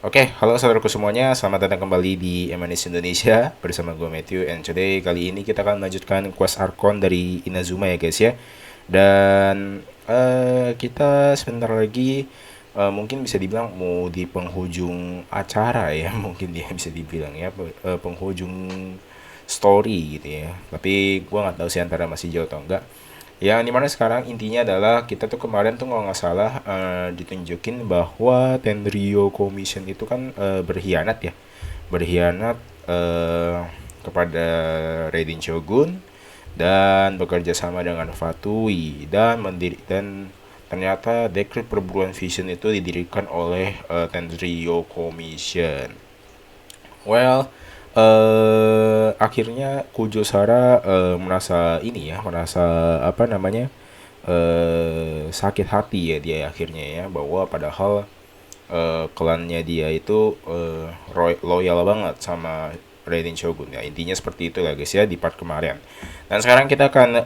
Oke, halo saudaraku semuanya, selamat datang kembali di MNS Indonesia bersama gue Matthew. And today, kali ini kita akan melanjutkan quest Archon dari Inazuma ya guys ya. Dan kita sebentar lagi mungkin bisa dibilang mau di penghujung acara ya, mungkin dia bisa dibilang ya penghujung story gitu ya. Tapi gue nggak tahu sih antara masih jauh atau enggak. Yang dimana sekarang intinya adalah kita tuh kemarin tuh kalau nggak salah ditunjukin bahwa Tenryo Commission itu kan berkhianat ya, berkhianat kepada raidenshogun dan bekerja sama dengan Fatui dan ternyata dekret perburuan vision itu didirikan oleh Tenryo Commission. Well, akhirnya kujousara merasa ini ya, merasa apa namanya, sakit hati ya dia akhirnya ya, bahwa padahal klannya dia itu loyal banget sama Raiden Shogun ya, intinya seperti itu lah guys ya di part kemarin. Dan sekarang kita akan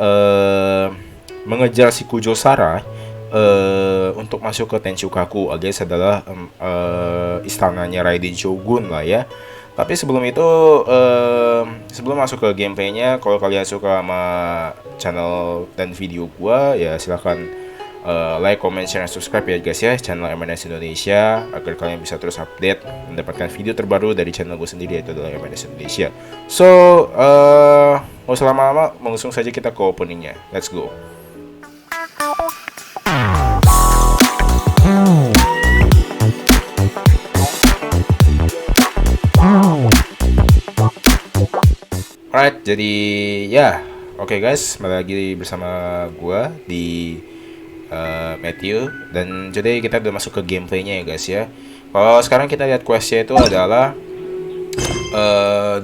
mengejar si kujousara untuk masuk ke Tenshukaku alias adalah istananya Raiden Shogun lah ya. Tapi sebelum itu, sebelum masuk ke gameplaynya, kalau kalian suka sama channel dan video gua, ya silahkan like, comment, share, dan subscribe ya guys ya, channel MNS Indonesia, agar kalian bisa terus update mendapatkan video terbaru dari channel gue sendiri, yaitu adalah MNS Indonesia. So, mau lama-lama, langsung saja kita ke openingnya. Let's go. Alright, jadi ya, oke guys, kembali lagi bersama gua di Matthew, dan jadi kita udah masuk ke gameplaynya ya guys ya. Kalau sekarang kita lihat questnya itu adalah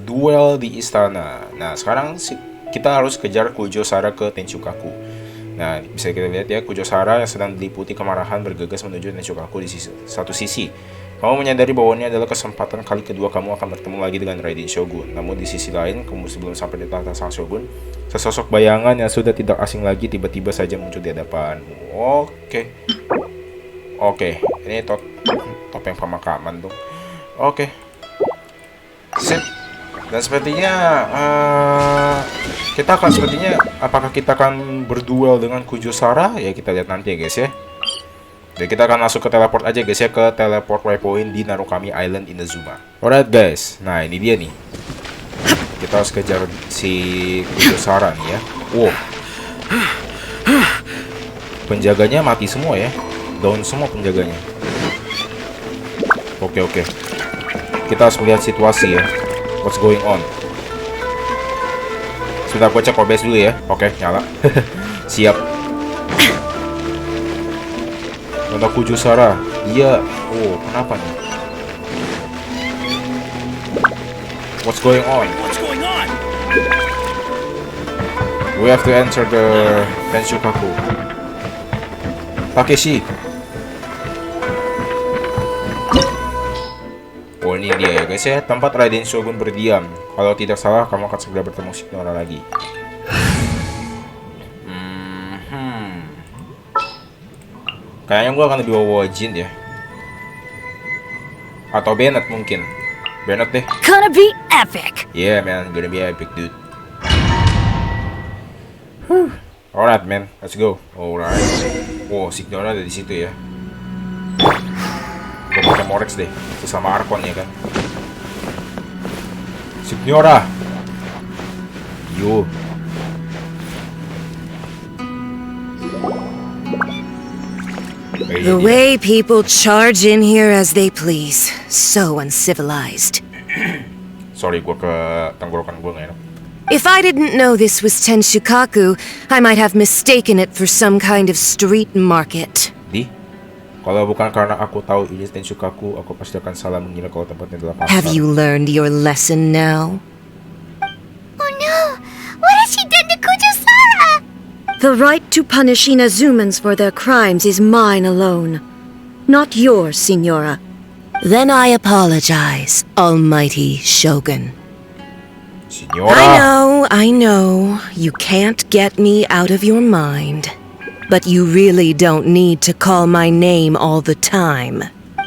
duel di istana. Nah sekarang kita harus kejar kujousara ke Tenshukaku. Nah bisa kita lihat ya, kujousara yang sedang diliputi kemarahan bergegas menuju Tenshukaku di satu sisi. Kamu menyadari bahwa ini adalah kesempatan kali kedua kamu akan bertemu lagi dengan Raiden Shogun. Namun di sisi lain, kamu sebelum sampai di tahta sang Shogun, sesosok bayangan yang sudah tidak asing lagi tiba-tiba saja muncul di hadapanmu. Oke, ini topeng pemakaman tuh. Oke, sip. Dan sepertinya apakah kita akan berduel dengan kujousara? Ya kita lihat nanti ya guys ya. Jadi kita akan masuk ke teleport aja guys ya, ke teleport waypoint di Narukami Island Inazuma. Alright guys, nah ini dia nih. Kita harus kejar si kujousara nih ya. Wow, penjaganya mati semua ya, down semua penjaganya. Oke. Kita harus melihat situasi ya, what's going on. Sudah gue cek OBS dulu ya. Oke, nyala. Siap. Ada kujousara. Iya. Oh, kenapa nih? What's going on? We have to enter the Tenshukaku. Takeshi. Oh, ini dia ya guys ya, tempat Raiden Shogun berdiam. Kalau tidak salah, kamu akan segera bertemu Lasignora lagi. Kayaknya gue akan lebih bawa Jin ya, atau Bennett mungkin. Bennett deh. Gonna be epic. Yeah man, gonna be epic dude. Alright man, let's go. Alright. Wow, Lasignora ada di situ ya. Gue pakai Morex deh, sesama Archon ya kan. Lasignora. Yo. The way people charge in here as they please. So uncivilized. Sorry, gue ke tenggorokan gue gak enak. If I didn't know this was Tenshukaku, I might have mistaken it for some kind of street market. Kalau bukan karena aku tahu ini Tenshukaku, aku pasti akan salah mengira kalau tempatnya adalah pasar. Have you learned your lesson now? Oh no! What has she done to Kujousara? The right to punish Inazumans for their crimes is mine alone. Not yours, Signora. Then I apologize, Almighty Shogun. Signora. I know, you can't get me out of your mind. But you really don't need to call my name all the time.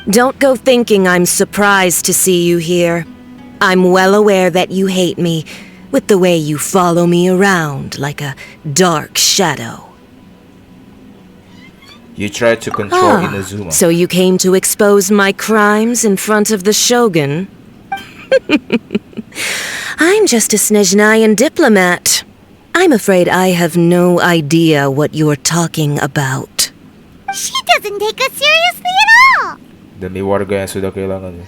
Don't go thinking I'm surprised to see you here. I'm well aware that you hate me, with the way you follow me around like a dark shadow. You tried to control Inazuma. So you came to expose my crimes in front of the Shogun? I'm just a Snezhnayan diplomat. I'm afraid I have no idea what you're talking about. She doesn't take us seriously at all. Demi warga yang sudah kehilangan.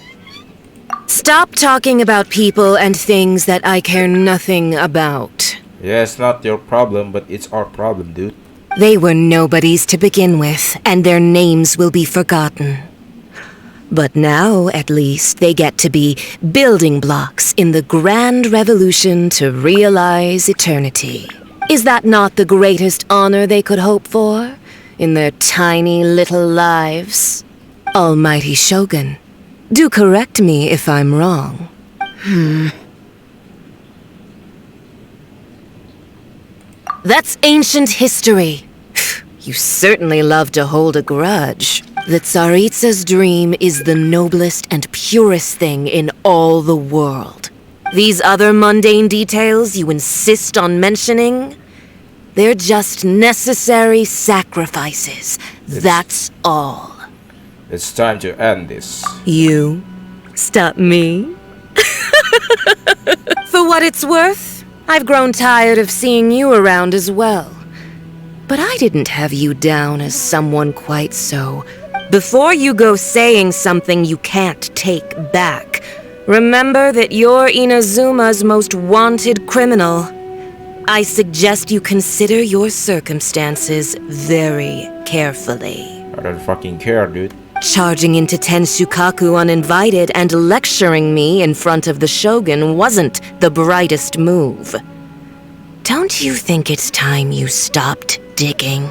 Stop talking about people and things that I care nothing about. Yeah, it's not your problem, but it's our problem, dude. They were nobodies to begin with, and their names will be forgotten. But now, at least, they get to be building blocks in the grand revolution to realize eternity. Is that not the greatest honor they could hope for in their tiny little lives? Almighty Shogun, do correct me if I'm wrong. That's ancient history. You certainly love to hold a grudge. The Tsaritsa's dream is the noblest and purest thing in all the world. These other mundane details you insist on mentioning, they're just necessary sacrifices. That's all. It's time to end this. You stop me? For what it's worth, I've grown tired of seeing you around as well. But I didn't have you down as someone quite so. Before you go saying something you can't take back, remember that you're Inazuma's most wanted criminal. I suggest you consider your circumstances very carefully. I don't fucking care, dude. Charging into Tenshukaku uninvited and lecturing me in front of the Shogun wasn't the brightest move. Don't you think it's time you stopped digging?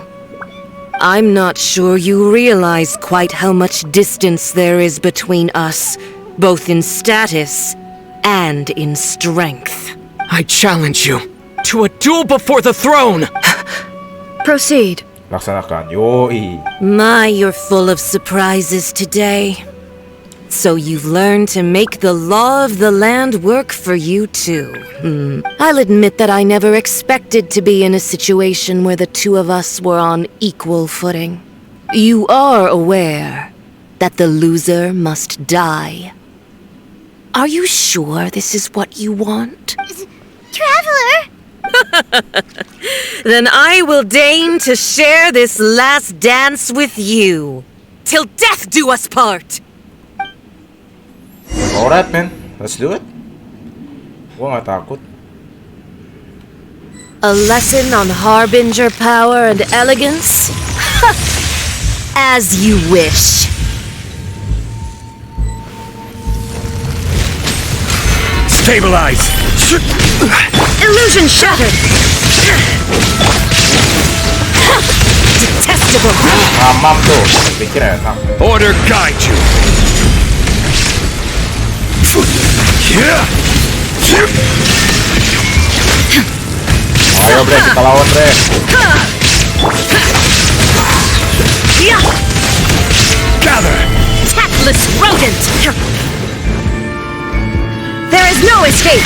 I'm not sure you realize quite how much distance there is between us, both in status and in strength. I challenge you to a duel before the throne! Proceed. Laksanakan. Yoi. My, you're full of surprises today. So you've learned to make the law of the land work for you too. I'll admit that I never expected to be in a situation where the two of us were on equal footing. You are aware that the loser must die. Are you sure this is what you want? Traveler! Then I will deign to share this last dance with you. Till death do us part! Alright, man. Let's do it. Gua nggak takut. A lesson on harbinger power and elegance? As you wish. Stabilize! Illusion shattered! Detestable! Mamam tuh. Pikir enak. Order guide you! Ayo, Bre, kita lawan, Bre. Gather! Tactless rodent! There is no escape!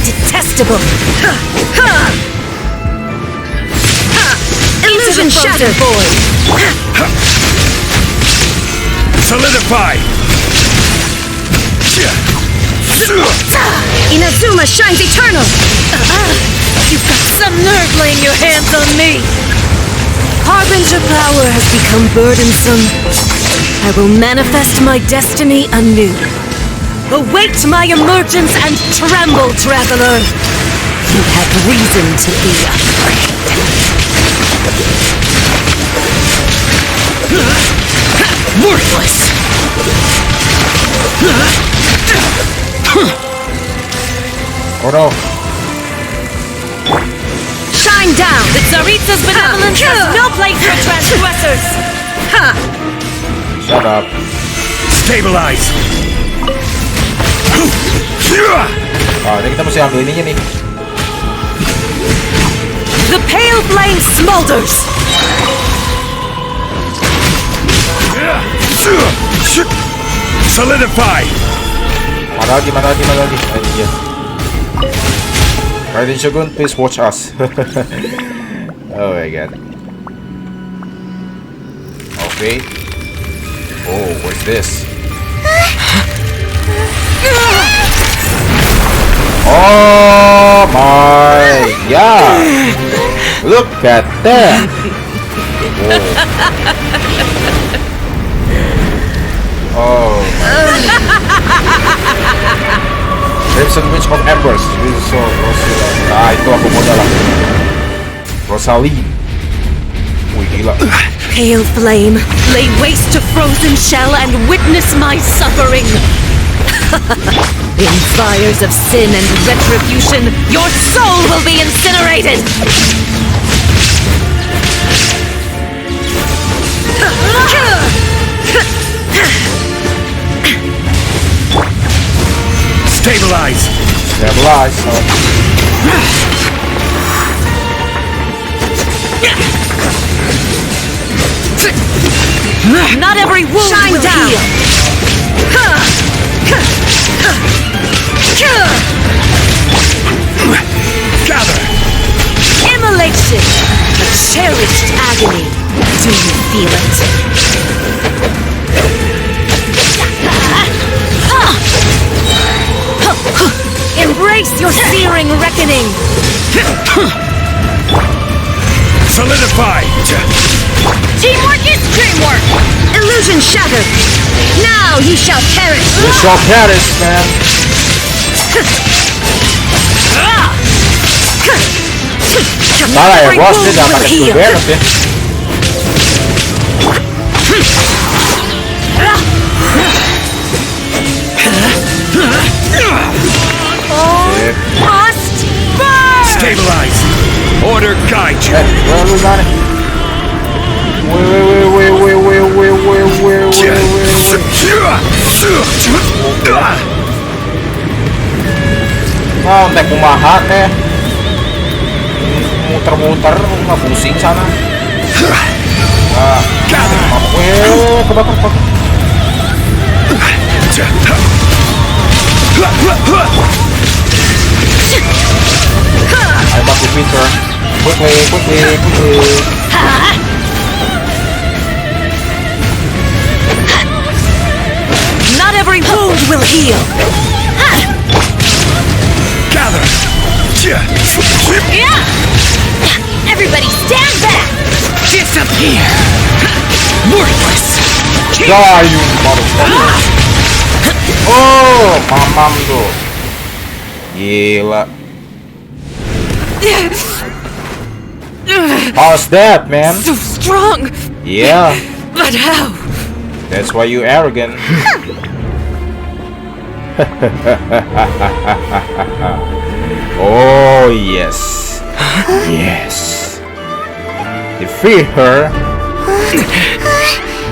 Detestable! Illusion shattered! Solidify! Inazuma shines eternal! You've got some nerve laying your hands on me! Harbinger power has become burdensome. I will manifest my destiny anew. Await my emergence and tremble, traveler! You have reason to be afraid. Worthless! Oh no. Shine down! The Tsaritsa's benevolence has no place for transgressors! Shut up. Stabilize! Ah, ini kita mesti ambil ininya nih. The pale flame smolders! Solidify! Mana lagi? Anjir. Raidenshogun, please watch us. Oh my god. Okay. Oh, what's this? Oh my god! Look at that! Oh. Crimson Witch of Embers. This is so Rosalind. Itu aku modal lah. Rosalind. Wih gila. Pale flame, lay waste to frozen shell and witness my suffering. In fires of sin and retribution, your soul will be incinerated. Stabilize! Stabilize. Not every wound will heal. Gather! Immolation, a cherished agony. Do you feel it? Embrace your searing reckoning. Solidify! Teamwork is dreamwork. Illusion shattered. Now you shall perish. You shall perish, man. Salah ya bos, dia gak pakai skill beres ya. Must burn. Stabilize! Order guide you! Where lu mana? Wait. Oh, teh kumaha teh. Muter-muter, nggak pusing sana. Kebakar. Ayo baku Peter. Quickly. Not every wound will heal. Gather! Everybody stand back. Disappear! Worthless! Die, you motherfucker. Oh, mamam tuh. Gila. How's that, man? So strong. Yeah, But how? that's why you arrogant. Oh, yes. Yes. Defeat her.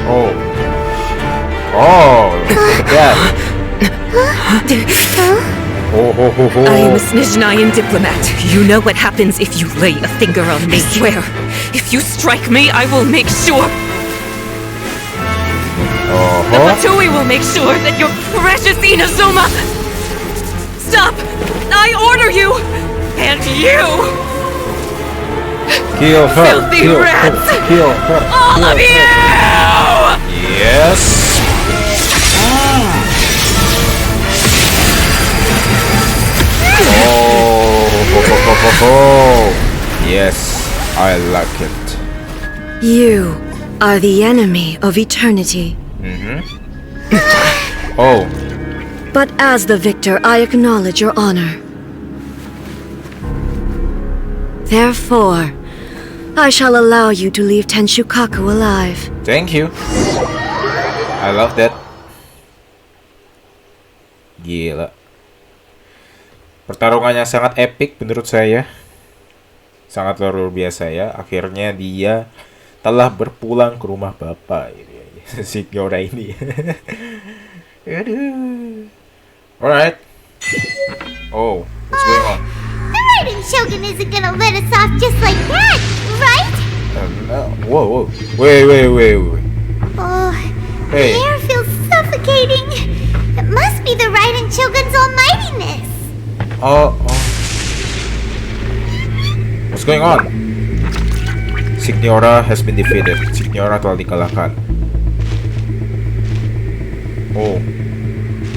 Oh, look at that. I am a Snezhnayan diplomat. You know what happens if you lay a finger on me. I swear, if you strike me, I will make sure. The Matui will make sure that your precious Inazuma... Stop! I order you! And you! Kill her. Filthy rats! Kill her. All of you! Yes. Oh. Yes, I like it. You are the enemy of eternity. Oh. But as the victor, I acknowledge your honor. Therefore, I shall allow you to leave Tenshukaku alive. Thank you. I love that. Gila. Pertarungannya sangat epic menurut saya. Sangat luar biasa ya. Akhirnya dia telah berpulang ke rumah bapak. Si Gora ini. Aduh. Alright. Oh, what's going on? The raidenshogun isn't gonna let us off just like that, right? No. Whoa. Wait. Oh, Hey. The air feels suffocating. It must be the raidenshogun's almightiness. Oh. What's going on? Signora has been defeated. Signora telah dikalahkan. Oh.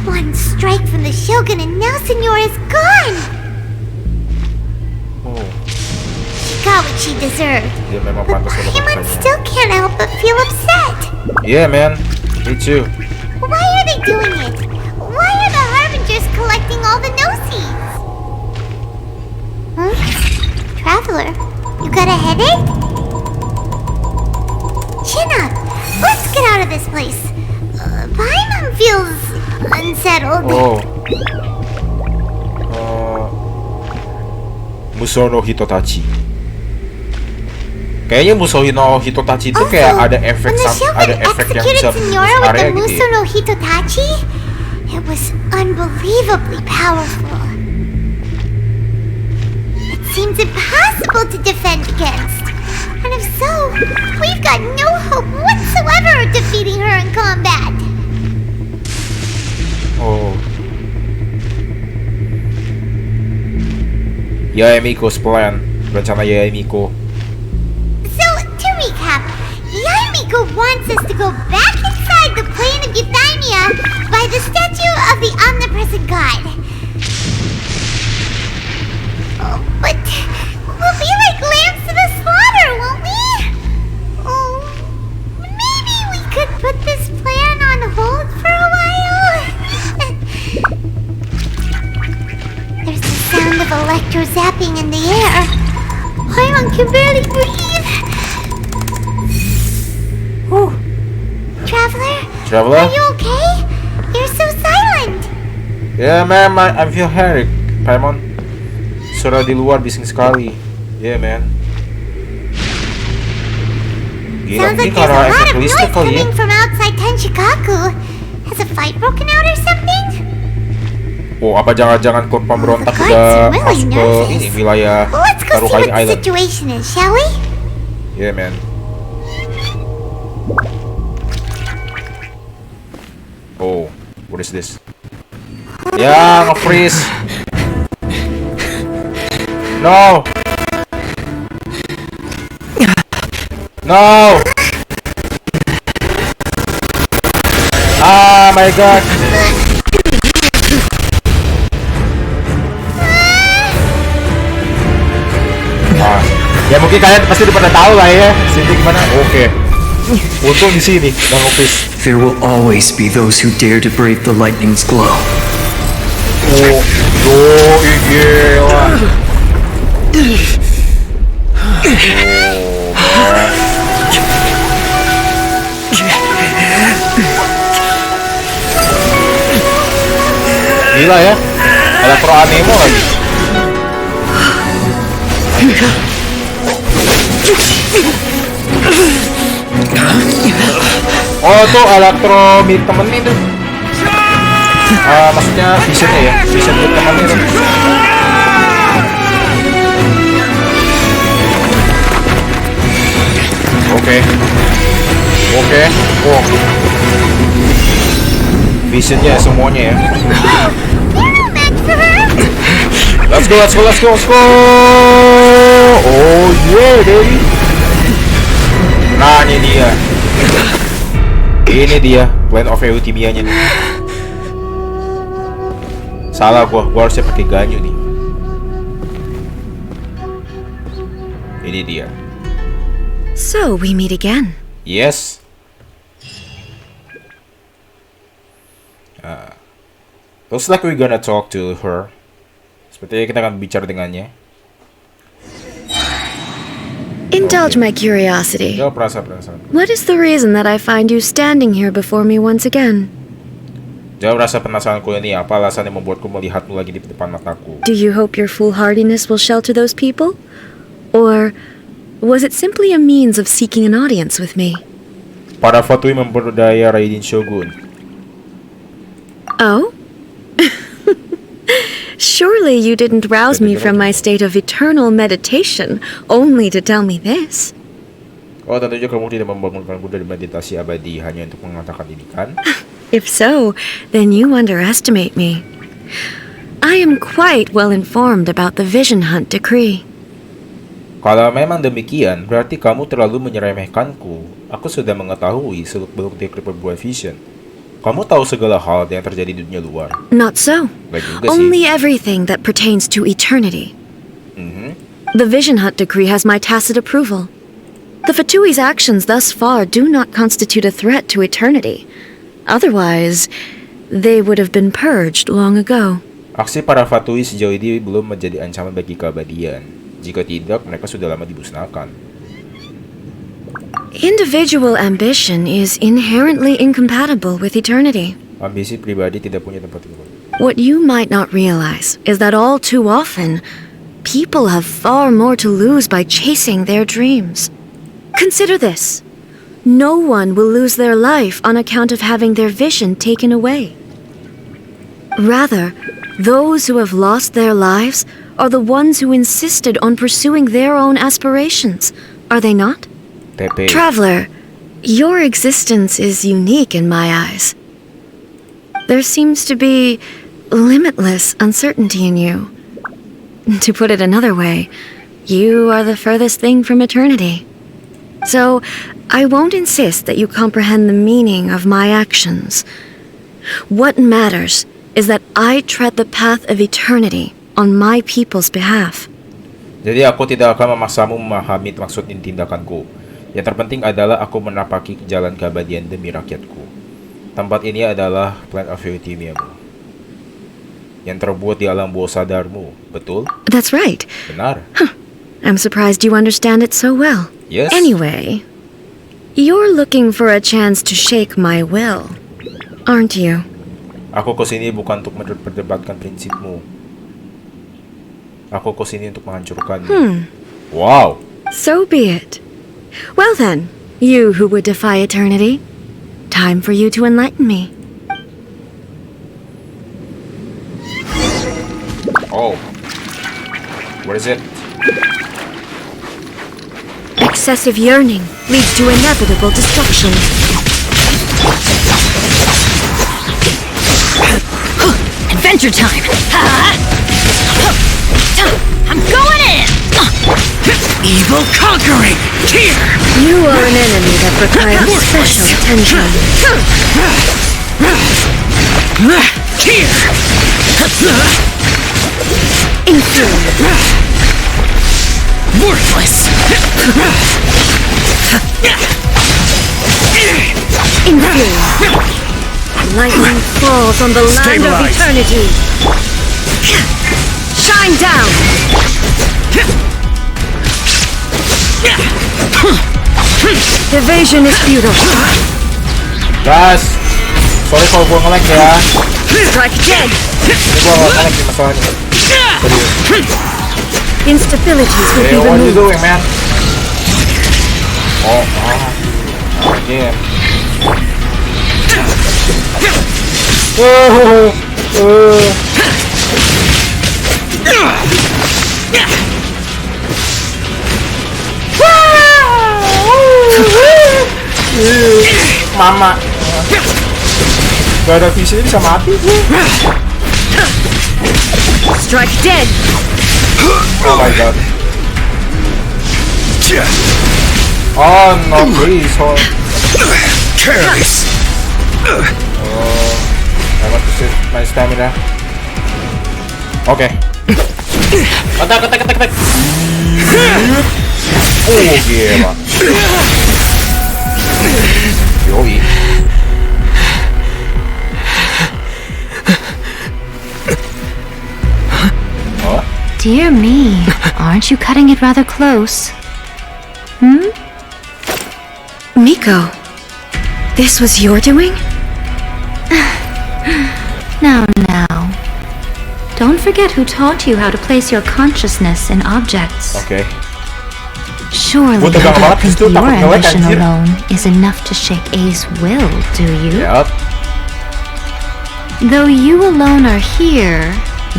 One strike from the shogun and now Signora's gone. Oh. She got what she deserved. Dia memang But pantas Paimon mendapatkannya. still can't help but feel upset. Yeah, man. Me too. Why are they doing it? Why are the harbingers collecting all the no-seeds? Huh? Traveler, you got a headache? Chin up. Let's get out of this place. Paimon feels unsettled. Oh. Musou no Hitotachi. Kayaknya Musou no Hitotachi itu kayak ada efek when the shogun yang executed bisa Signora boost with area the gitu Musou ya. no Hitotachi, it was unbelievably powerful. It seems impossible to defend against. And if so, we've got no hope whatsoever of defeating her in combat. Oh. Yaemiko's plan. Rencana Yaemiko. So, to recap, Yaemiko wants us to go back inside the plane of Euthymia by the statue of the omnipresent god. Oh, but we'll be like lambs to the slaughter, won't we? Oh, maybe we could put this plan on hold for a while? There's the sound of electro-zapping in the air. Paimon can barely breathe. Oh, Traveler? Are you okay? You're so silent. Yeah, man, I feel headache, Paimon. Suara di luar bising sekali. Yeah, man. Gila, Sounds ini like there's karena a lot efek of noise listrik kali ya. coming from outside Tenshikaku. Has a fight broken out or something? Oh, apa jangan-jangan klub pemberontak The udah guards masuk really ke nervous. ini wilayah Let's go see Tarukai what the Island. situation is, shall we? Yeah, man. Oh, what is this? Ya, nge-freeze. No. No. Ah, my god. Ah, ya mungkin kalian pasti udah pada tahu lah ya. Sini gimana? Oke. Untung di sini nggak nge-freeze. There will always be those who dare to brave the lightning's glow. Oh, gila. Gila ya, elektro animo lagi. Oh tuh elektro milik temen itu. Maksudnya visionnya ya, vision milik temen itu. Oke. Oh. Visionnya semuanya ya. Let's go. Oh yeah, baby. Nah, ini dia plan of Euthymia-nya nih. Salah gua harusnya pakai ganyu nih. Ini dia. So, we meet again. Yes. Looks like we're gonna talk to her. Sepertinya kita akan bicara dengannya. Indulge my curiosity. Jawab perasaan. What is the reason that I find you standing here before me once again? Jawab rasa penasaranku ini. Apa alasan yang membuatku melihatmu lagi di depan mataku? Do you hope your foolhardiness will shelter those people? Or was it simply a means of seeking an audience with me? Para fatui memperdaya raidenshogun. Oh? Surely you didn't rouse me from my state of eternal meditation only to tell me this. Oh, tentunya kamu tidak membangunkanku dari meditasi abadi hanya untuk mengatakan ini kan? If so, then you underestimate me. I am quite well informed about the Vision Hunt decree. Kalau memang demikian, berarti kamu terlalu menyeremehkanku. Aku sudah mengetahui seluk-beluk dekret perbuatan Vision. Kamu tahu segala hal yang terjadi di dunia luar. Not so. Gak juga sih. Only everything that pertains to eternity. Mhm. The Vision Hunt decree has my tacit approval. The Fatui's actions thus far do not constitute a threat to eternity. Otherwise, they would have been purged long ago. Aksi para Fatui sejauh ini belum menjadi ancaman bagi keabadian. Jika tidak, mereka sudah lama dimusnahkan. Individual ambition is inherently incompatible with eternity. Ambisi pribadi tidak punya tempat tinggal. What you might not realize is that all too often, people have far more to lose by chasing their dreams. Consider this. No one will lose their life on account of having their vision taken away. Rather, those who have lost their lives are the ones who insisted on pursuing their own aspirations, are they not? TP. Traveler, your existence is unique in my eyes. There seems to be limitless uncertainty in you. To put it another way, you are the furthest thing from eternity. So, I won't insist that you comprehend the meaning of my actions. What matters is that I tread the path of eternity on my people's behalf. Jadi aku tidak akan memaksamu memahami maksud dan tindakanku. Yang terpenting adalah aku menapaki jalan keabadian demi rakyatku. Tempat ini adalah Planet of Eutimiamu yang terbuat di alam bawah sadarmu, betul? That's right. Benar. I'm surprised you understand it so well. Yes. Anyway, you're looking for a chance to shake my will, aren't you? Aku kesini bukan untuk memperdebatkan prinsipmu. Aku kesini untuk menghancurkanmu. Wow. So be it. Well then, you who would defy eternity, time for you to enlighten me. Oh. What is it? Excessive yearning leads to inevitable destruction. Adventure time! I'm going in! Evil conquering! Here! You are an enemy that requires special attention. Here! Inferior. Worthless! Inferior. Lightning falls on the land of Stabilize. eternity. Shine down! Evasion is futile. Guys, sorry kalau gua nge-lag ya. Strike dead! Ini gua nge-lag nih masalahnya. Serius. Instabilities will Hey, be what are you removed. doing, man? Oh, again. Mama. Gak ada visi bisa mati. Strike dead! Oh my god. Oh no, please. Oh, Careless! I want to save my stamina. Oke. Ketek. Oh gila. Yoi. Oh? Dear me, aren't you cutting it rather close? Miko, this was your doing? Now. Don't forget who taught you how to place your consciousness in objects. Oke. Surely Gua you tegang don't banget, think itu your takut nge-lag, ambition anjir. alone is enough to shake A's will, do you? Yap. Though you alone are here,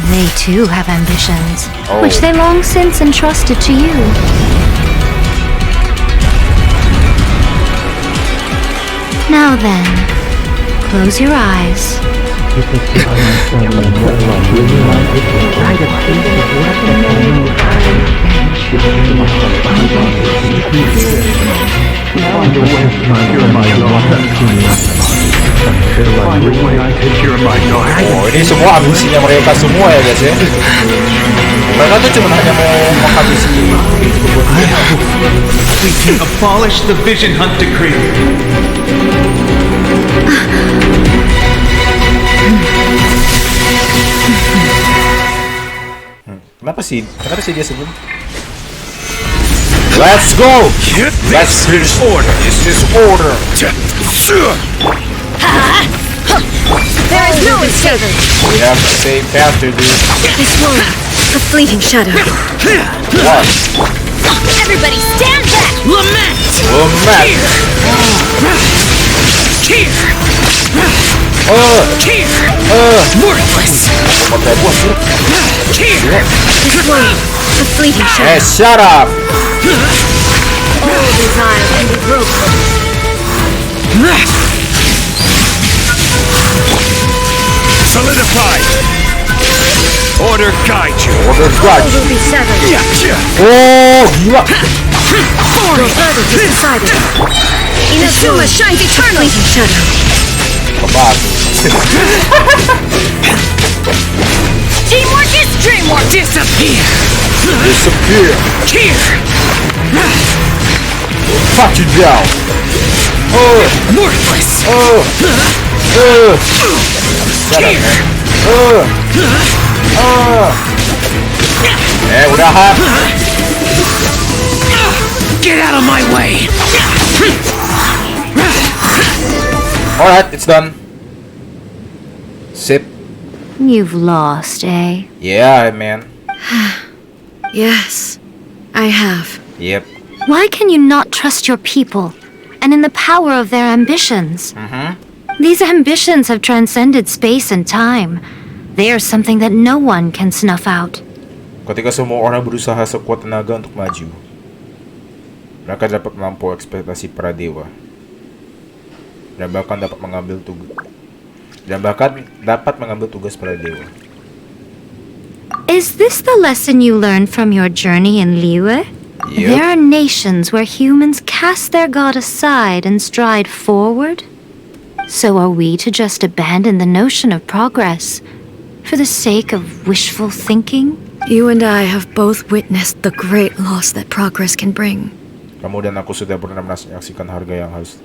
they too have ambitions, Oh. which they long since entrusted to you. Now then, close your eyes. Oh, ini semua ambisinya mereka semua ya guys ya. Mereka tuh cuma hanya mau menghabisi We can abolish the Vision Hunt Decree. Kenapa sih dia sebelum? Let's go! Let's finish order. This is order. There is no escape. We have to stay faster, dude. This one, a fleeting shadow. What? Everybody stand back! Lament! Lament! Here! Here! Worthless! Pakai buah sih. Here! This one, a fleeting Hey, shadow. shut up! All desire can be broken. Solidify. Order guide you. Order All God. will be severed. Oh, gila. Your verdict is decided. Inazuma shines eternally. Fleeting shadow. Kebak. Teamwork is dreamwork! Disappear! Disappear. Here! Fuck you down. Oh, Worthless! oh, shut up, man. Udah ha. Get out of my way! Alright, it's done. Sip. You've lost, eh? Yeah, man. Yes, I have. Yep. Why can you not trust your people and in the power of their ambitions? These ambitions have transcended space and time. They are something that no one can snuff out. Ketika semua orang berusaha sekuat tenaga untuk maju, mereka dapat melampaui ekspektasi para dewa. Dan bahkan dapat mengambil tugas para dewa. Is this the lesson you learned from your journey in Liyue? Yep. There are nations where humans cast their god aside and stride forward. So are we to just abandon the notion of progress for the sake of wishful thinking? You and I have both witnessed the great loss that progress can bring. Kamu dan aku sudah pernah menyaksikan harga yang harus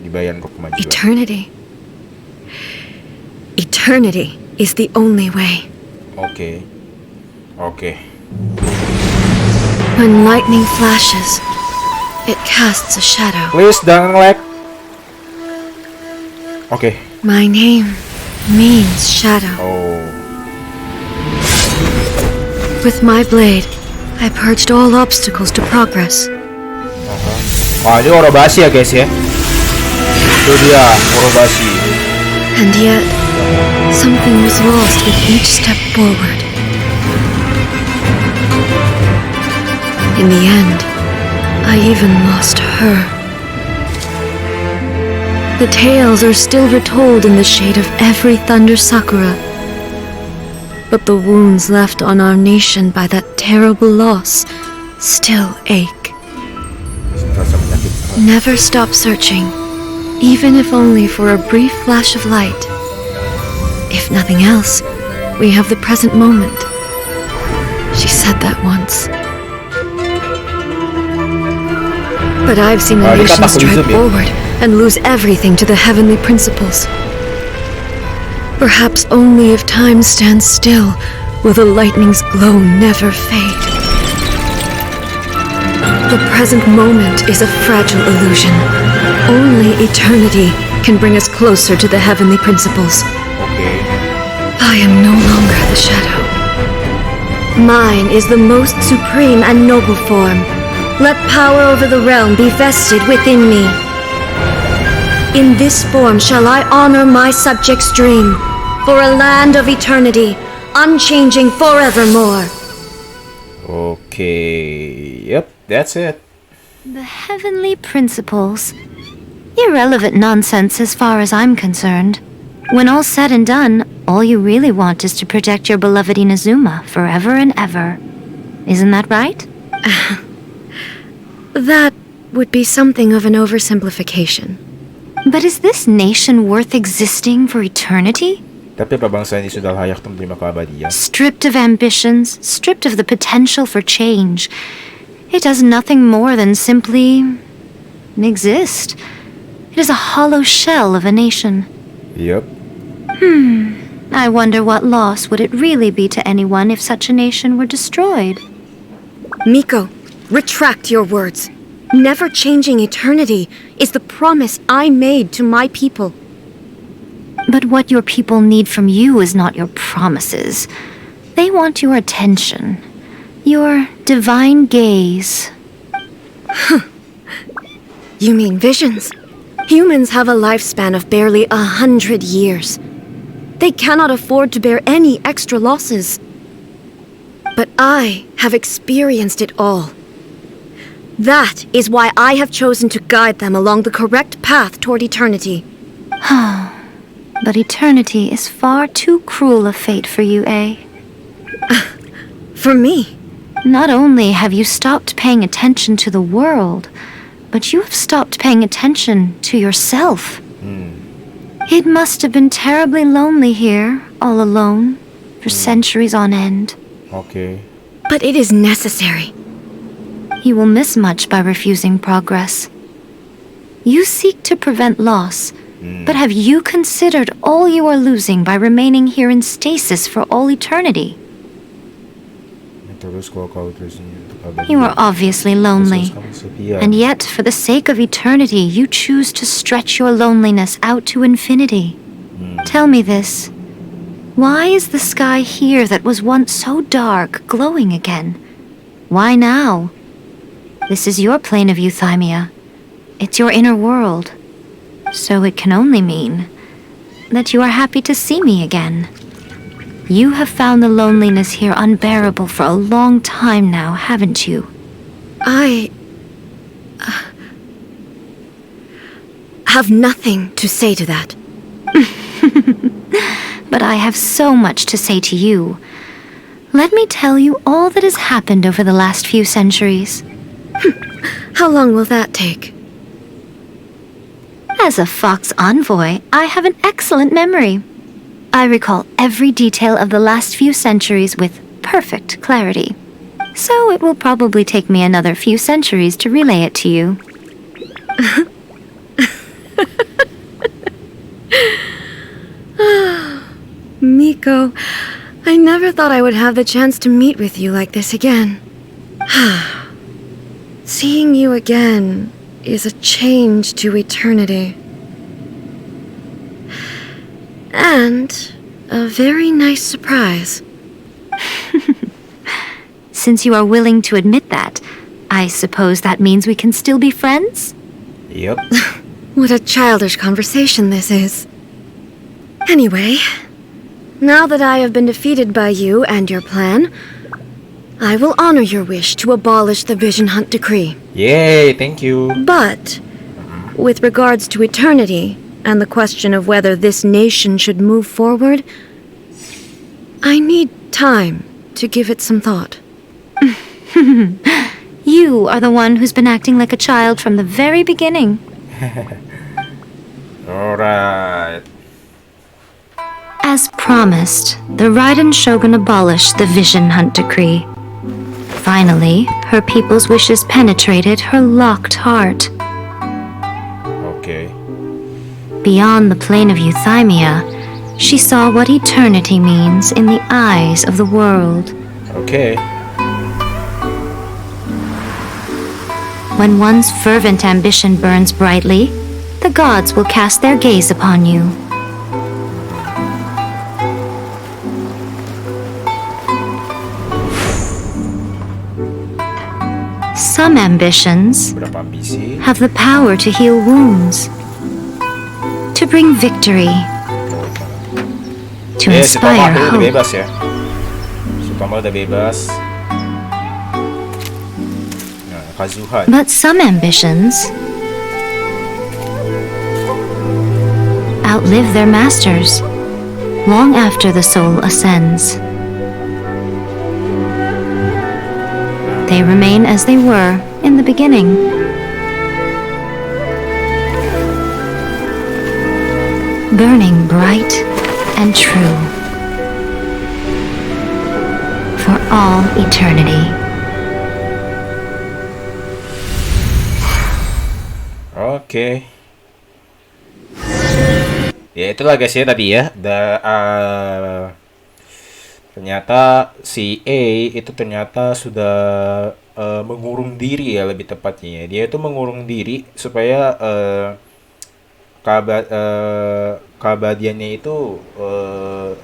dibayar untuk kemajuan. Eternity. Eternity is the only way. Oke. When lightning flashes, it casts a shadow. Please jangan nge-lag. Oke. My name means shadow. Oh. With my blade, I purged all obstacles to progress. Wah, ini Orobashi ya guys ya. Itu dia Orobashi. And yet, something was lost with each step forward. In the end, I even lost her. The tales are still retold in the shade of every thunder sakura. But the wounds left on our nation by that terrible loss still ache. Rasa menyakitkan. Never stop searching, even if only for a brief flash of light. If nothing else, we have the present moment. She said that once. But I've seen a Kita nation tak stride lose, ya. forward and lose everything to the heavenly principles. Perhaps only if time stands still will the lightning's glow never fade. The present moment is a fragile illusion. Only eternity can bring us closer to the heavenly principles. Oke. I am no longer the shadow. Mine is the most supreme and noble form. Let power over the realm be vested within me. In this form shall I honor my subjects' dream, for a land of eternity, unchanging forevermore. Oke. Yep, that's it. The heavenly principles. Irrelevant nonsense as far as I'm concerned. When all's said and done, all you really want is to protect your beloved Inazuma forever and ever. Isn't that right? That would be something of an oversimplification. But is this nation worth existing for eternity? Tapi pabangsa hindi sudah hayak tong lima kabadian. Stripped of ambitions, stripped of the potential for change, it does nothing more than simply exist. It is a hollow shell of a nation. Yup. I wonder what loss would it really be to anyone if such a nation were destroyed. Miko, retract your words. Never changing eternity is the promise I made to my people. But what your people need from you is not your promises. They want your attention, your divine gaze. You mean visions? Humans have a lifespan of barely 100 years. They cannot afford to bear any extra losses. But I have experienced it all. That is why I have chosen to guide them along the correct path toward eternity. But eternity is far too cruel a fate for you, eh? For me, Not only have you stopped paying attention to the world, but you have stopped paying attention to yourself. It must have been terribly lonely here, all alone, for centuries on end. Okay. but it is necessary. You will miss much by refusing progress. You seek to prevent loss, but have you considered all you are losing by remaining here in stasis for all eternity? Terus kalau kau terus You are obviously lonely, and yet, for the sake of eternity, you choose to stretch your loneliness out to infinity. Tell me this. Why is the sky here that was once so dark glowing again? Why now? This is your plane of euthymia. It's your inner world. So it can only mean that you are happy to see me again. You have found the loneliness here unbearable for a long time now, haven't you? I have nothing to say to that. But I have so much to say to you. Let me tell you all that has happened over the last few centuries. How long will that take? As a Fox envoy, I have an excellent memory. I recall every detail of the last few centuries with perfect clarity. So it will probably take me another few centuries to relay it to you. Miko, I never thought I would have the chance to meet with you like this again. Seeing you again is a change to eternity. And a very nice surprise. Since you are willing to admit that, I suppose that means we can still be friends? Yep. What a childish conversation this is. Anyway, now that I have been defeated by you and your plan, I will honor your wish to abolish the Vision Hunt Decree. Yay, thank you. But, with regards to eternity, and the question of whether this nation should move forward, I need time to give it some thought. You are the one who's been acting like a child from the very beginning. Alright. As promised, the raidenshogun abolished the Vision Hunt Decree. Finally, her people's wishes penetrated her locked heart. Okay. Beyond the plane of euthymia, she saw what eternity means in the eyes of the world. Okay. When one's fervent ambition burns brightly, the gods will cast their gaze upon you. Some ambitions Berapa ambisi? have the power to heal wounds, to bring victory, to Si Tama inspire udah hope. bebas ya. Si Tama udah bebas. Nah, Kazuha. But some ambitions outlive their masters, long after the soul ascends. They remain as they were in the beginning. Burning bright and true for all eternity. Oke. Ya itulah guys ya tadi ya. Ternyata si A itu ternyata sudah mengurung diri ya, lebih tepatnya. Dia itu mengurung diri supaya keabadiannya itu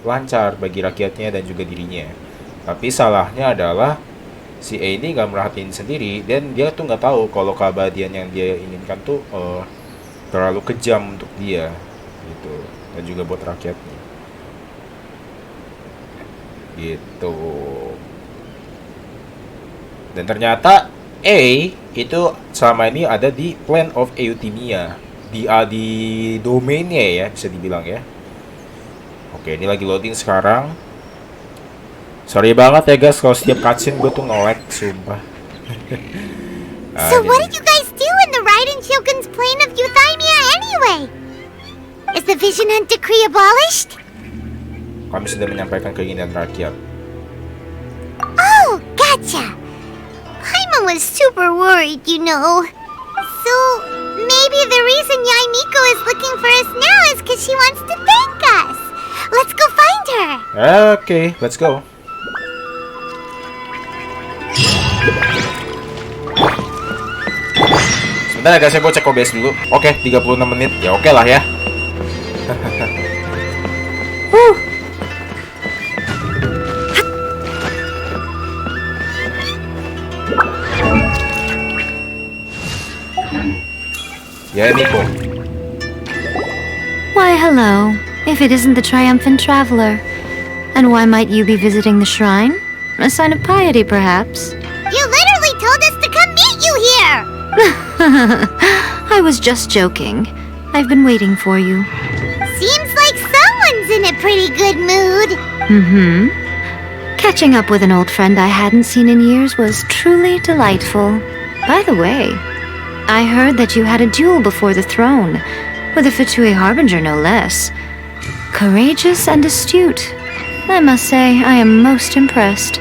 lancar bagi rakyatnya dan juga dirinya. Tapi salahnya adalah si A ini nggak merhatiin sendiri, dan dia tuh nggak tahu kalau keabadian yang dia inginkan tuh terlalu kejam untuk dia gitu, dan juga buat rakyatnya gitu. Dan ternyata A itu selama ini ada di Plan of Euthymia, di domainnya ya, bisa dibilang ya. Oke, ini lagi loading sekarang. Sorry banget ya guys kalau setiap cutscene gue tuh nge-lag, sumpah. So what did you guys do in the raidenshogun's plane of Euthymia anyway? Is the vision hunt decree abolished? Kami sudah menyampaikan keinginan rakyat. Oh, gotcha. Paimon was super worried, you know. So maybe the reason Yaemiko is looking for us now is because she wants to thank us. Let's go find her. Okay, let's go. Sebentar ya guys, saya mau cek OBS dulu. Oke, 36 menit. Ya oke lah ya. Yaemiko. Why, hello, if it isn't the triumphant traveler. And why might you be visiting the shrine? A sign of piety, perhaps? You literally told us to come meet you here. I was just joking. I've been waiting for you. Seems like someone's in a pretty good mood. Mm-hmm. Catching up with an old friend I hadn't seen in years was truly delightful. By the way, I heard that you had a duel before the throne, with a Fatui Harbinger no less. Courageous and astute. I must say, I am most impressed.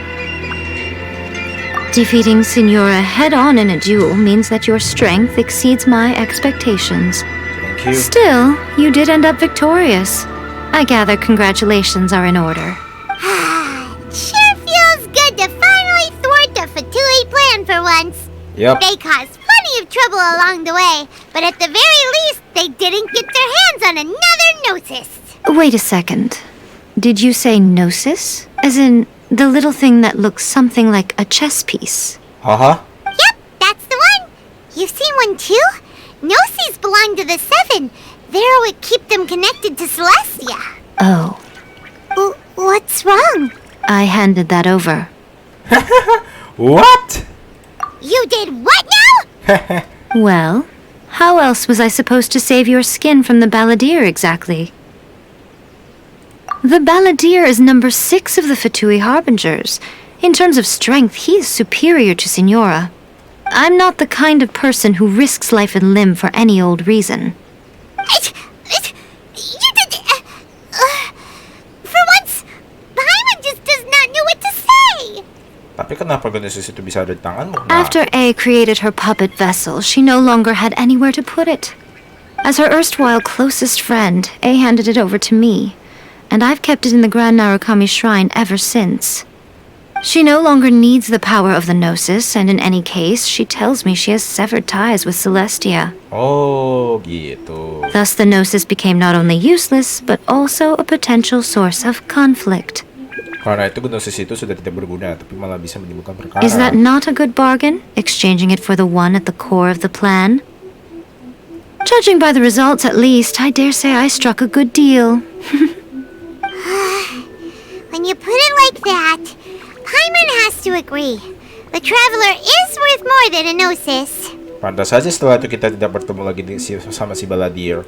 Defeating Signora head-on in a duel means that your strength exceeds my expectations. Thank you. Still, you did end up victorious. I gather congratulations are in order. Sure feels good to finally thwart the Fatui plan for once. Yep. They caused plenty of trouble along the way, but at the very least, they didn't get their hands on another Gnosis. Wait a second. Did you say gnosis? As in, the little thing that looks something like a chess piece? Haha. Yep, that's the one. You've seen one too? Gnosis belong to the Seven. They're what keep them connected to Celestia. Oh, What's wrong? I handed that over. What? You did what now? Well, how else was I supposed to save your skin from the balladeer exactly? The balladeer is number 6 of the Fatui Harbingers. In terms of strength, he is superior to Signora. I'm not the kind of person who risks life and limb for any old reason. You did... for once, Paimon just does not know what to say. Tapi kenapa Genesis itu bisa ada di tanganmu? Nah, After A created her puppet vessel, she no longer had anywhere to put it. As her erstwhile closest friend, A handed it over to me, and I've kept it in the Grand Narukami Shrine ever since. She no longer needs the power of the Gnosis, and in any case, she tells me she has severed ties with Celestia. oh gitu. Thus, the Gnosis became not only useless, but also a potential source of conflict. Karena itu Gnosis itu sudah tidak berguna, tapi malah bisa menimbulkan perkara. Is that not a good bargain, exchanging it for the one at the core of the plan? Judging by the results, at least, I dare say I struck a good deal. When you put it like that, Paimon has to agree. The Traveler is worth more than a Gnosis. Pantas saja setelah itu kita tidak bertemu lagi sama si Balladeer.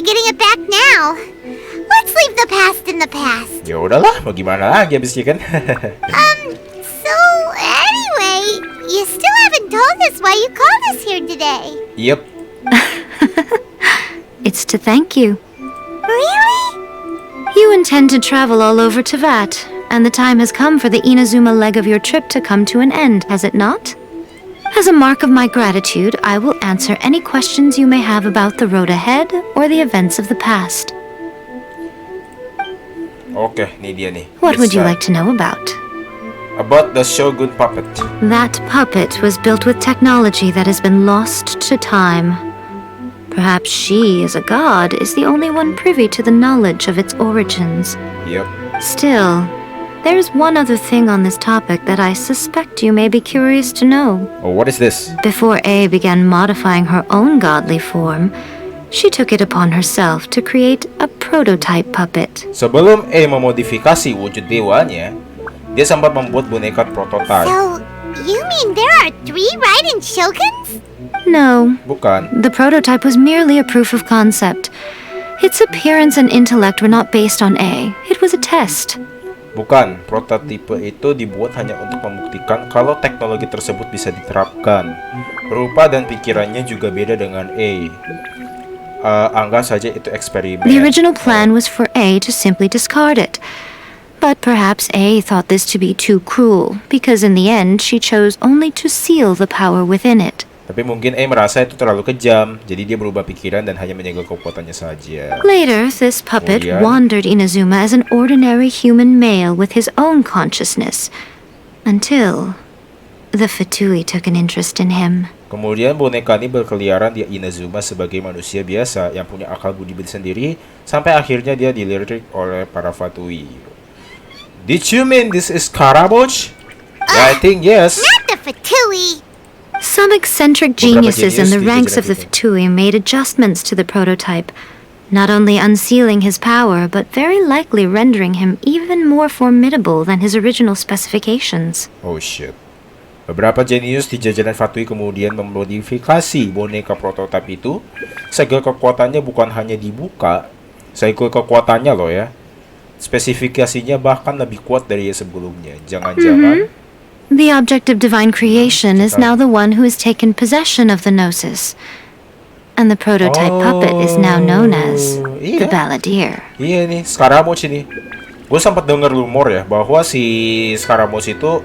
getting it back now. Let's leave the past in the past. Ya udahlah, mau gimana lagi abisnya kan? So anyway, you still haven't told us why you called us here today. Yep. It's to thank you. Really? You intend to travel all over Teyvat, and the time has come for the Inazuma leg of your trip to come to an end, has it not? As a mark of my gratitude, I will answer any questions you may have about the road ahead or the events of the past. Oke, ini dia nih. What would you like to know about? About the Shogun puppet. That puppet was built with technology that has been lost to time. Perhaps she, as a god, is the only one privy to the knowledge of its origins. Yep. Still, there's one other thing on this topic that I suspect you may be curious to know. Oh, what is this? Before A began modifying her own godly form, she took it upon herself to create a prototype puppet. Sebelum memodifikasi wujud dewanya, dia sempat membuat boneka prototipe. So, you mean there are 3 raidenshoguns? No, Bukan. the prototype was merely a proof of concept. Its appearance and intellect were not based on A. It was a test. Bukan, prototipe itu dibuat hanya untuk membuktikan kalau teknologi tersebut bisa diterapkan. Rupa dan pikirannya juga beda dengan A. Anggap saja itu eksperimen. The original plan was for A to simply discard it. But perhaps A thought this to be too cruel, because in the end she chose only to seal the power within it. Tapi mungkin merasa itu terlalu kejam, jadi dia berubah pikiran dan hanya menjaga kekuatannya saja. Later, this puppet Kemudian, wandered Inazuma as an ordinary human male with his own consciousness, until the Fatui took an interest in him. Kemudian boneka ini berkeliaran di Inazuma sebagai manusia biasa yang punya akal budi sendiri, sampai akhirnya dia dilirik oleh para Fatui. Did you mean this is Caraboch? Yeah, I think yes. Not the Fatui. Some eccentric geniuses in the ranks of the Fatui made adjustments to the prototype, not only unsealing his power, but very likely rendering him even more formidable than his original specifications. Oh shit. Beberapa jenius di jajaran Fatui kemudian memodifikasi boneka prototipe itu sehingga kekuatannya bukan hanya dibuka, sehingga kekuatannya loh ya, spesifikasinya bahkan lebih kuat dari yang sebelumnya. Jangan-jangan The object of divine creation is now the one who has taken possession of the Gnosis. And the prototype puppet is now known as the Balladeer. Iya nih, Scaramouche ini. Gue sempat dengar rumor ya bahwa si Scaramouche itu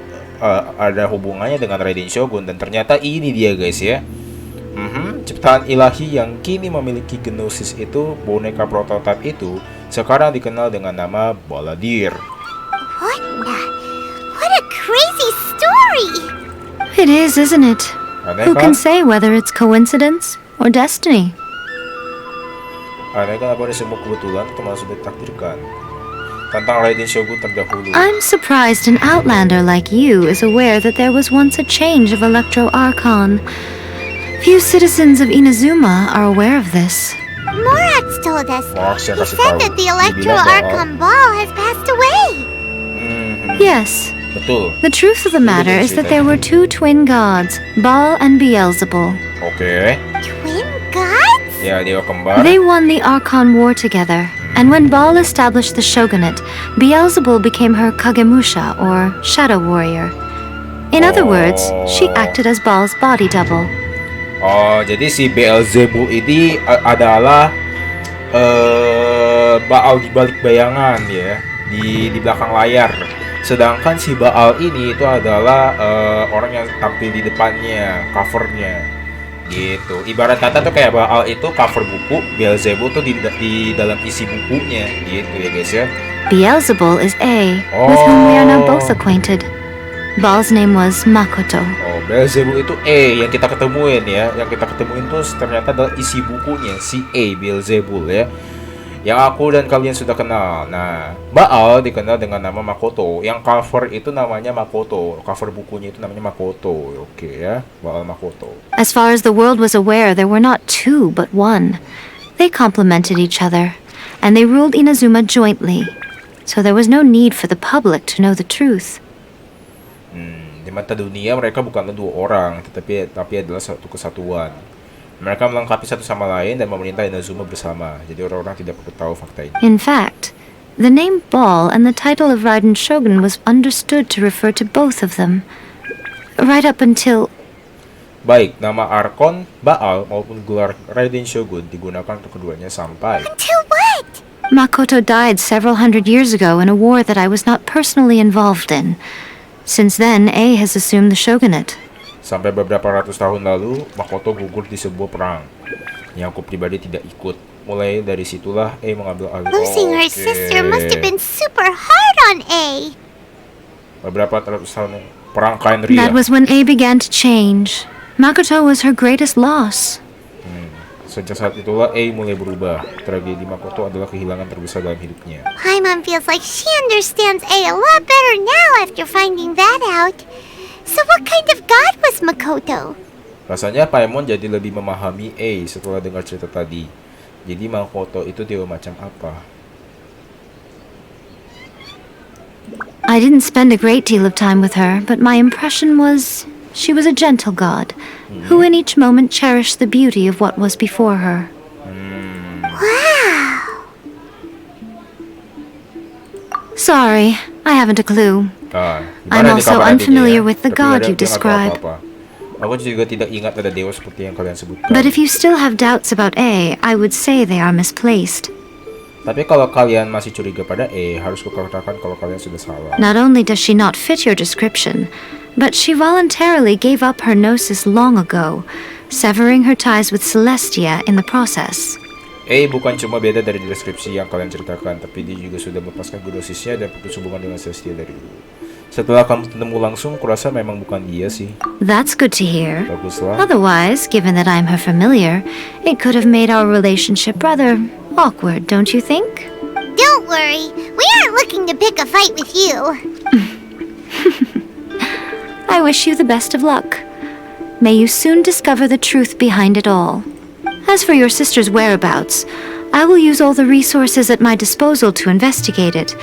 ada hubungannya dengan raidenshogun, dan ternyata ini dia guys ya. Ciptaan ilahi yang kini memiliki Gnosis itu, boneka prototipe itu sekarang dikenal dengan nama Balladeer. What a crazy story! It is, isn't it? Aneh Who can kan? say whether it's coincidence or destiny? Aneh kan, apa ini semua kebetulan atau malah sudah ditakdirkan? Tentang raidenshogun terdahulu. I'm surprised an outlander like you is aware that there was once a change of Electro Archon. Few citizens of Inazuma are aware of this. Morat's told us. Morat's He yang kasih said tahu. that the Dia Electro bilang bahwa- Archon ball has passed away. Yes, Betul. the truth of the matter is that there were 2 twin gods, Baal and Beelzebul. Oke. Twin gods? Ya, dewa kembar. They won the Archon War together, and when Baal established the shogunate, Beelzebul became her Kagemusha, or shadow warrior. In other words, she acted as Baal's body double. Oh, jadi si Beelzebul ini adalah Baal di balik bayangan ya, di belakang layar. Sedangkan si Baal ini itu adalah orang yang tampil di depannya, covernya. Gitu. Ibarat kata tuh kayak Baal itu cover buku, Beelzebul tuh di dalam isi bukunya, gitu ya guys ya. Beelzebul is A, with whom we are now both acquainted. Baal's name was Makoto. Oh, Beelzebul itu yang kita ketemuin ya. Yang kita ketemuin tuh ternyata adalah isi bukunya si Beelzebul ya. Yang aku dan kalian sudah kenal. Nah, Baal dikenal dengan nama Makoto. Yang cover itu namanya Makoto. Cover bukunya itu namanya Makoto. Oke ya, Baal Makoto. As far as the world was aware, there were not 2 but 1. They complemented each other, and they ruled Inazuma jointly. So there was no need for the public to know the truth. Di mata dunia mereka bukanlah 2 orang, tapi adalah satu kesatuan. Mereka melengkapi satu sama lain dan memerintah Inazuma bersama. Jadi orang-orang tidak perlu tahu fakta ini. In fact, the name Baal and the title of raidenshogun was understood to refer to both of them. Right up until... Baik, nama Archon, Baal maupun gelar raidenshogun digunakan untuk keduanya sampai To what? Makoto died several hundred years ago in a war that I was not personally involved in. Since then, A has assumed the shogunate. sampai beberapa ratus tahun lalu Makoto gugur di sebuah perang yang aku pribadi tidak ikut. Mulai dari situlah A mengambil alih. Losing her sister must have been super hard on A. Beberapa ratus tahun perang kain ria. That was when A began to change. Makoto was her greatest loss. Sejak saat itulah A mulai berubah. Tragedi Makoto adalah kehilangan terbesar dalam hidupnya. My mom feels like she understands A a lot better now after finding that out. So what kind of god was Makoto? Rasanya Paimon jadi lebih memahami A setelah dengar cerita tadi. Jadi Makoto itu dewa macam apa? I didn't spend a great deal of time with her, but my impression was she was a gentle god, who in each moment cherished the beauty of what was before her. Wow! Sorry, I haven't a clue. Gimana I'm nih also kabar adiknya unfamiliar ya? with the Tapi god dia you nggak tahu describe. apa-apa. Aku juga tidak ingat ada dewa seperti yang kalian sebutkan. But if you still have doubts about A, I would say they are misplaced. Tapi kalau kalian masih curiga pada E, harus kukatakan kalau kalian sudah salah. Not only does she not fit your description, but she voluntarily gave up her gnosis long ago, severing her ties with Celestia in the process. E bukan cuma beda dari deskripsi yang kalian ceritakan, tapi dia juga sudah melepaskan gnosisnya dan putus hubungan dengan Celestia dari dulu. Setelah kamu ketemu langsung, kurasa memang bukan dia sih. That's good to hear. Baguslah. Otherwise, given that I'm her familiar, it could have made our relationship rather awkward, don't you think? Don't worry, we aren't looking to pick a fight with you. I wish you the best of luck. May you soon discover the truth behind it all. As for your sister's whereabouts, I will use all the resources at my disposal to investigate it,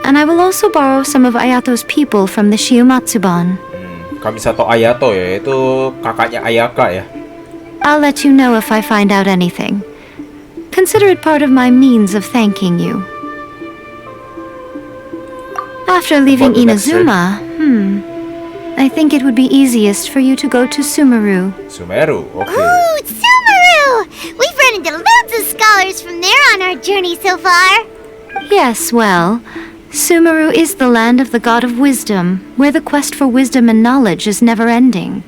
and I will also borrow some of Ayato's people from the Shiumatsuban. Kamisato Ayato ya, itu kakaknya Ayaka ya. I'll let you know if I find out anything. Consider it part of my means of thanking you. After leaving About the next Inazuma, I think it would be easiest for you to go to Sumeru. Sumeru, oke. Ooh, Sumeru! We've run into loads of scholars from there on our journey so far. Yes, well, Sumeru is the land of the god of wisdom, where the quest for wisdom and knowledge is never-ending.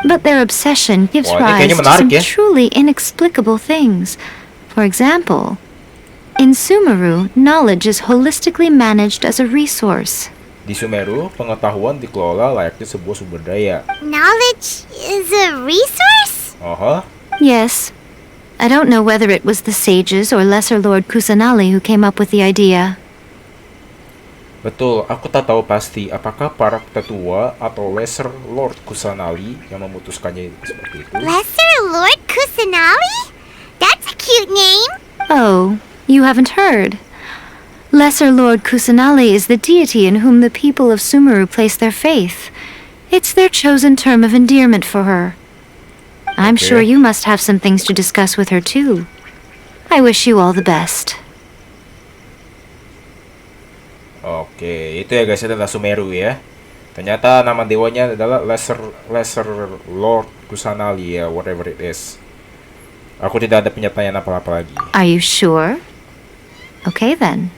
But their obsession gives Wah, ini rise kayaknya to menarik some ya. truly inexplicable things. For example, in Sumeru, knowledge is holistically managed as a resource. Di Sumeru, pengetahuan dikelola layaknya sebuah sumber daya. Knowledge is a resource? Yes. I don't know whether it was the sages or Lesser Lord Kusanali who came up with the idea. Betul, aku tak tahu pasti apakah para tetua atau Lesser Lord Kusanali yang memutuskannya seperti itu. Lesser Lord Kusanali? That's a cute name. Oh, you haven't heard. Lesser Lord Kusanali is the deity in whom the people of Sumeru place their faith. It's their chosen term of endearment for her. I'm Okay. sure you must have some things to discuss with her too. I wish you all the best. Oke, itu ya guys, adalah Sumeru ya. Ternyata nama dewanya adalah Lesser Lord Kusanali ya, whatever it is. Aku tidak ada penyataan apa-apa lagi. Are you sure? Okay then.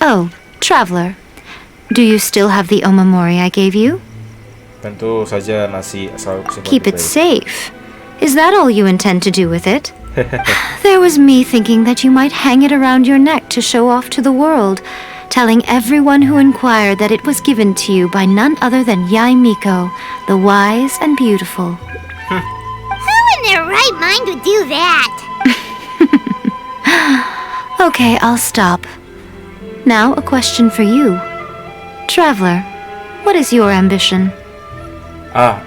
Oh, traveler. Do you still have the omamori I gave you? Tentu saja masih asal aku simpan Keep it baik-baik. safe. Is that all you intend to do with it? There was me thinking that you might hang it around your neck to show off to the world, telling everyone who inquired that it was given to you by none other than Yaemiko, the wise and beautiful. Who in their right mind would do that? Okay, I'll stop. Now, a question for you. Traveler, what is your ambition?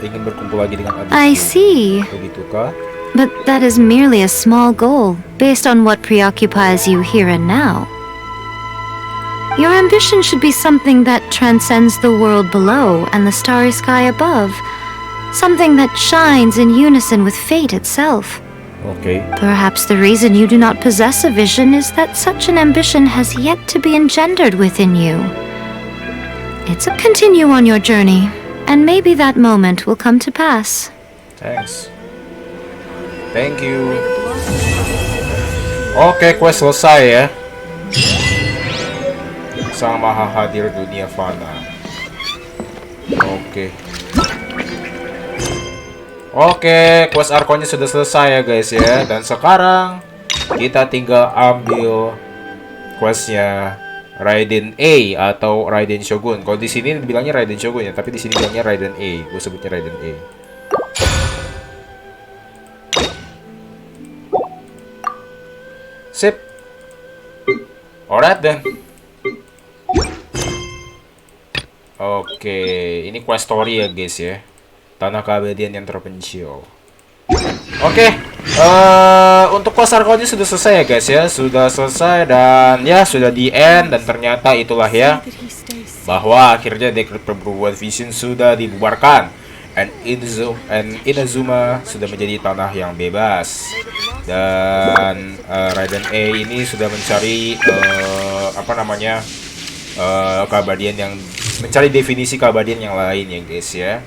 Ingin berkumpul lagi dengan adikku. I see. Begitukah? But that is merely a small goal, based on what preoccupies you here and now. Your ambition should be something that transcends the world below and the starry sky above, something that shines in unison with fate itself. Oke. Perhaps the reason you do not possess a vision is that such an ambition has yet to be engendered within you. It's a continue on your journey, and maybe that moment will come to pass. Thanks. Thank you. Oke, quest selesai ya. Sang Maha Hadir Dunia Fana. Oke, quest Archonnya sudah selesai ya guys ya. Dan sekarang kita tinggal ambil questnya Raiden A atau raidenshogun. Kalau di sini bilangnya raidenshogun ya, tapi di sini bilangnya Raiden A. Gue sebutnya Raiden A. Sip. Alright then. Oke, ini quest story ya guys ya. Tanah keabadian yang terpencil. Oke, untuk quest Archonnya sudah selesai ya guys ya. Sudah selesai dan ya sudah di end. Dan ternyata itulah ya, bahwa akhirnya dekret perburuan vision sudah dibubarkan. And Inazuma sudah menjadi tanah yang bebas. Dan Raiden A ini sudah mencari keabadian yang mencari definisi keabadian yang lain ya guys ya.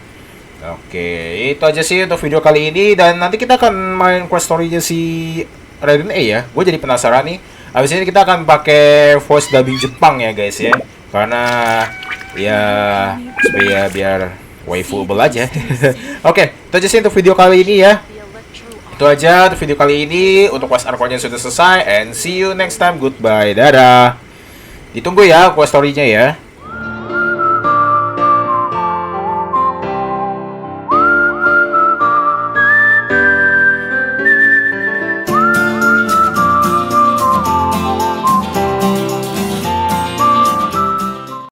Oke, itu aja sih untuk video kali ini. Dan nanti kita akan main quest story-nya si Raiden A ya. Gue jadi penasaran nih. Abis ini kita akan pakai voice dubbing Jepang ya guys ya. Karena ya supaya biar waifuable aja. Oke, itu aja sih untuk video kali ini ya. Itu aja untuk video kali ini. Untuk quest Archonnya sudah selesai. And see you next time. Goodbye. Dadah. Ditunggu ya quest story-nya ya.